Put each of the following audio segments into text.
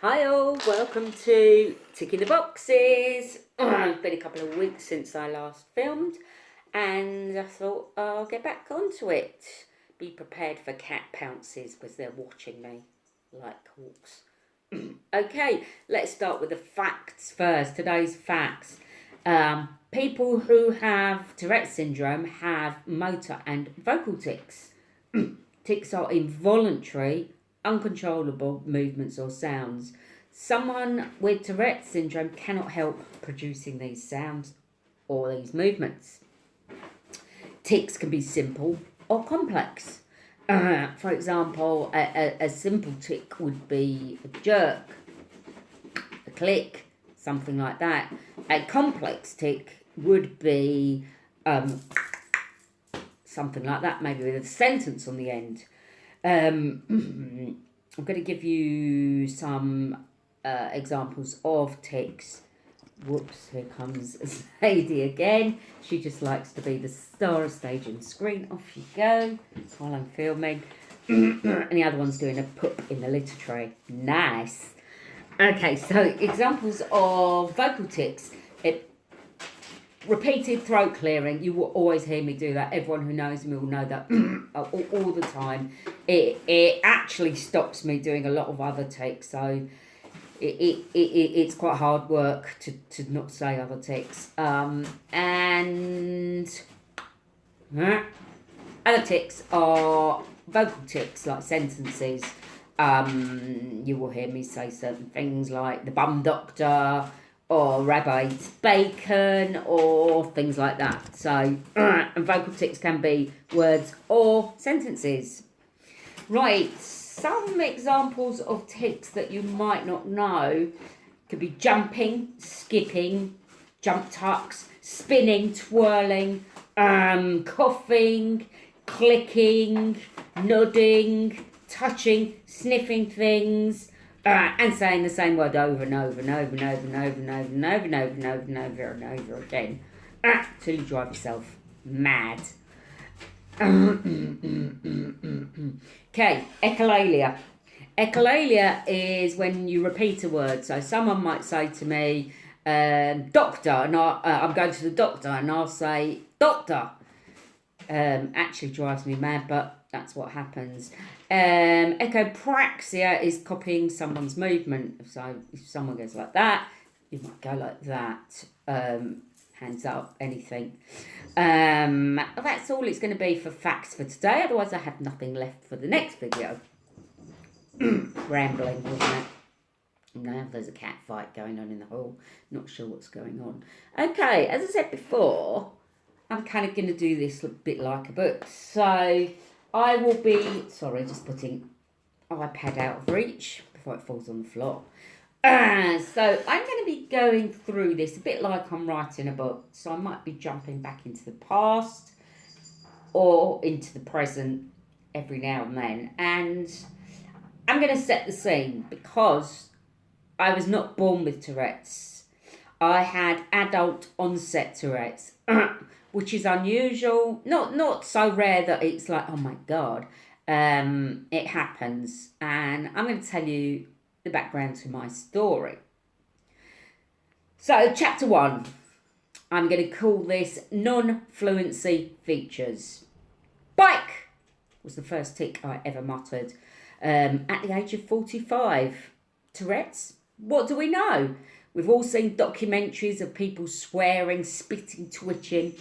Hi all, welcome to Ticking the Boxes. It's been a couple of weeks since I last filmed and I thought I'll get back onto it. Be prepared for cat pounces because they're watching me like hawks. Okay, let's start with the facts first. Today's facts. People who have Tourette's syndrome have motor and vocal tics. Tics are involuntary, uncontrollable movements or sounds. Someone with Tourette's syndrome cannot help producing these sounds or these movements. Tics can be simple or complex. For example, a simple tic would be a jerk, a click, something like that. A complex tic would be something like that, maybe with a sentence on the end. I'm going to give you some examples of tics. Whoops, here comes Sadie again. She just likes to be the star of stage and screen. Off you go while I'm filming. And the other one's doing a poop in the litter tray. Nice. Okay, so examples of vocal tics. Repeated throat clearing. You will always hear me do that. Everyone who knows me will know that all the time. It actually stops me doing a lot of other tics. So it's quite hard work to not say other tics. And other tics are vocal tics, like sentences. You will hear me say certain things like the bum doctor or Rabbi bacon or things like that. So, and vocal tics can be words or sentences. Right, some examples of tics that you might not know could be jumping, skipping, jump tucks, spinning, twirling, coughing, clicking, nodding, touching, sniffing things, and saying the same word over and over and over and over and over and over and over and over and over and over and over again, till you drive yourself mad. Okay, echolalia. Echolalia is when you repeat a word. So someone might say to me, doctor, and I'm going to the doctor, and I'll say, doctor. Actually drives me mad, but that's what happens. Echopraxia is copying someone's movement. So if someone goes like that, you might go like that. Hands up, anything. That's all it's going to be for facts for today. Otherwise, I have nothing left for the next video. Rambling, wasn't it? Now there's a cat fight going on in the hall. Not sure what's going on. Okay, as I said before, I'm kind of going to do this a bit like a book. So I will be, just putting iPad out of reach before it falls on the floor. So I'm going to be going through this a bit like I'm writing a book. So I might be jumping back into the past or into the present every now and then. And I'm going to set the scene because I was not born with Tourette's. I had adult onset Tourette's, which is unusual. Not so rare that it's like, oh my God. It happens. And I'm going to tell you the background to my story. So, chapter 1. I'm going to call this non-fluency features. Bike was the first tic I ever muttered at the age of 45. Tourette's? What do we know? We've all seen documentaries of people swearing, spitting, twitching.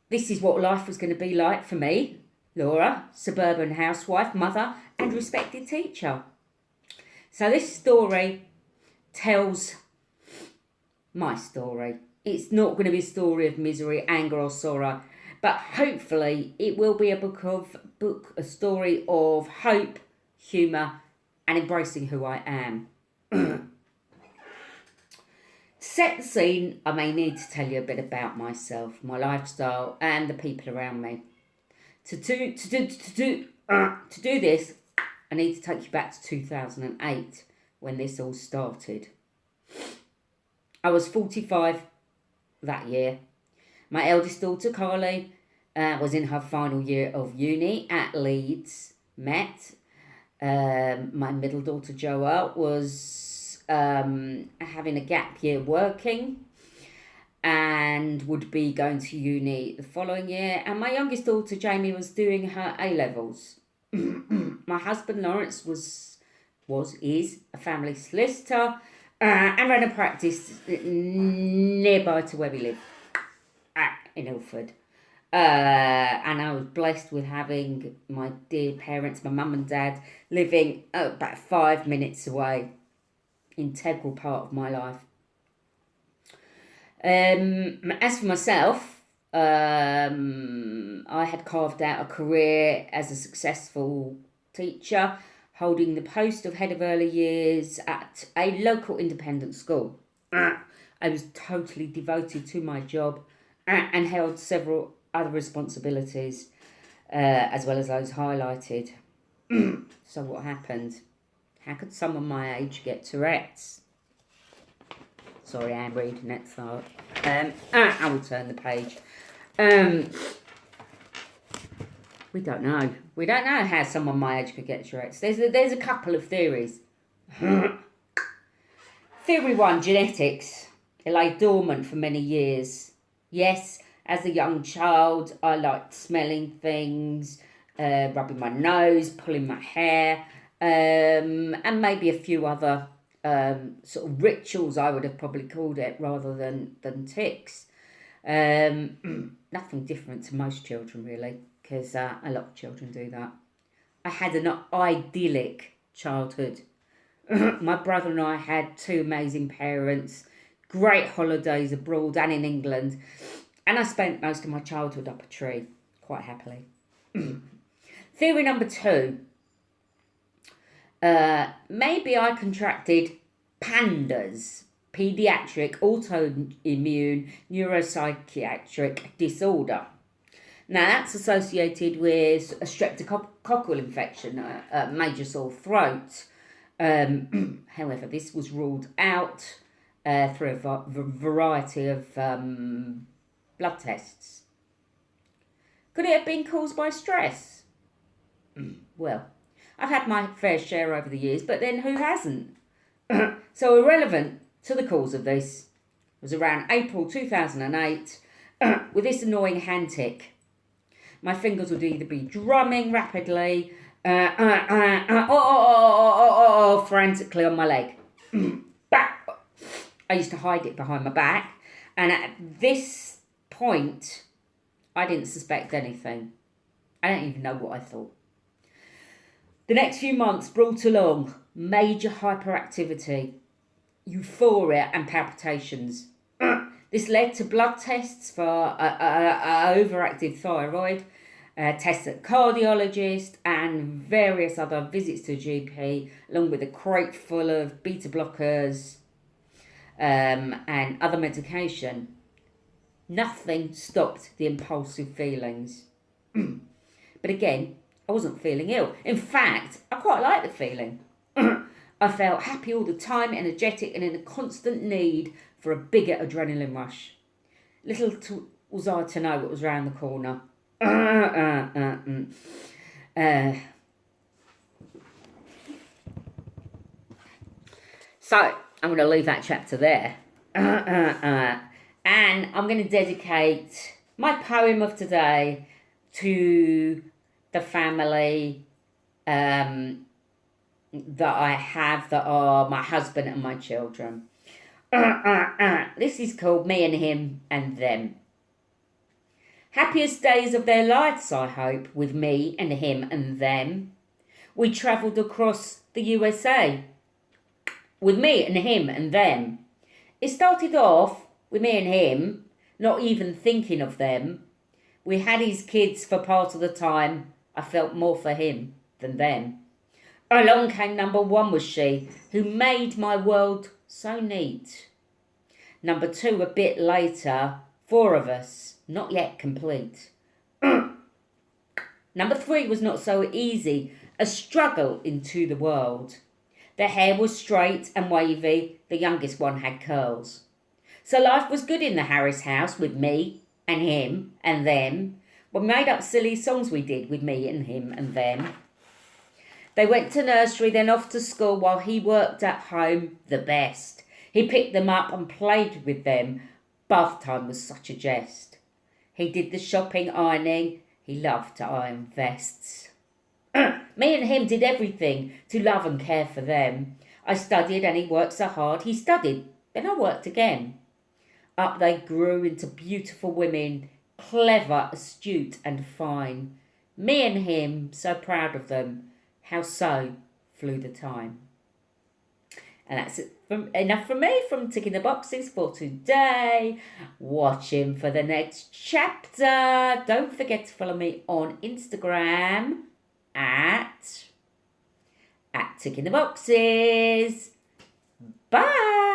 This is what life was going to be like for me, Laura, suburban housewife, mother, and respected teacher. So this story tells my story. It's not going to be a story of misery, anger, or sorrow, but hopefully it will be a story of hope, humour, and embracing who I am. Set the scene, I may need to tell you a bit about myself, my lifestyle, and the people around me. To do this, I need to take you back to 2008 when this all started. I was 45 that year. My eldest daughter, Carly, was in her final year of uni at Leeds, met. My middle daughter Joa was having a gap year working and would be going to uni the following year. And my youngest daughter Jamie was doing her A-levels. My husband Lawrence is a family solicitor and ran a practice nearby to where we live, in Ilford. And I was blessed with having my dear parents, my mum and dad, living about 5 minutes away. Integral part of my life. As for myself, I had carved out a career as a successful teacher, holding the post of head of early years at a local independent school. I was totally devoted to my job and held several other responsibilities, as well as those highlighted. So what happened? How could someone my age get Tourette's? Sorry, I'm reading that thought. I will turn the page. We don't know. We don't know how someone my age could get Tourette's. There's a couple of theories. Theory 1, genetics. It lay dormant for many years. Yes, as a young child, I liked smelling things, rubbing my nose, pulling my hair, and maybe a few other sort of rituals, I would have probably called it, rather than tics. Nothing different to most children, really, because a lot of children do that. I had an idyllic childhood. My brother and I had 2 amazing parents, great holidays abroad and in England, and I spent most of my childhood up a tree, quite happily. Theory number 2. Maybe I contracted PANDAS, Pediatric Autoimmune Neuropsychiatric Disorder. Now, that's associated with a streptococcal infection, a major sore throat. However, this was ruled out through a variety of blood tests. Could it have been caused by stress? Well, I've had my fair share over the years, but then who hasn't? So irrelevant to the cause of this, it was around April 2008 with this annoying hand tic. My fingers would either be drumming rapidly, frantically on my leg. I used to hide it behind my back, and at this point, I didn't suspect anything. I don't even know what I thought. The next few months brought along major hyperactivity, euphoria and palpitations. This led to blood tests for overactive thyroid, tests at cardiologist and various other visits to GP, along with a crate full of beta blockers and other medication. Nothing stopped the impulsive feelings. But again, I wasn't feeling ill. In fact, I quite liked the feeling. I felt happy all the time, energetic, and in a constant need for a bigger adrenaline rush. Little was I to know what was round the corner. So, I'm going to leave that chapter there. And I'm going to dedicate my poem of today to the family that I have, that are my husband and my children. This is called Me and Him and Them. Happiest days of their lives, I hope, with me and him and them. We travelled across the USA with me and him and them. It started off with me and him, not even thinking of them. We had his kids for part of the time. I felt more for him than them. Along came number 1 was she, who made my world so neat. Number 2 a bit later, 4 of us, not yet complete. Number 3 was not so easy, a struggle into the world. The hair was straight and wavy, the youngest one had curls. So life was good in the Harris house with me and him and them. We made up silly songs we did with me and him and them. They went to nursery, then off to school while he worked at home the best. He picked them up and played with them. Bath time was such a jest. He did the shopping, ironing. He loved to iron vests. Me and him did everything to love and care for them. I studied and he worked so hard. He studied, then I worked again. Up they grew into beautiful women, clever, astute and fine. Me and him, so proud of them. How so flew the time. And that's enough from me from Ticking the Boxes for today. Watching for the next chapter. Don't forget to follow me on Instagram at Ticking the Boxes. Bye.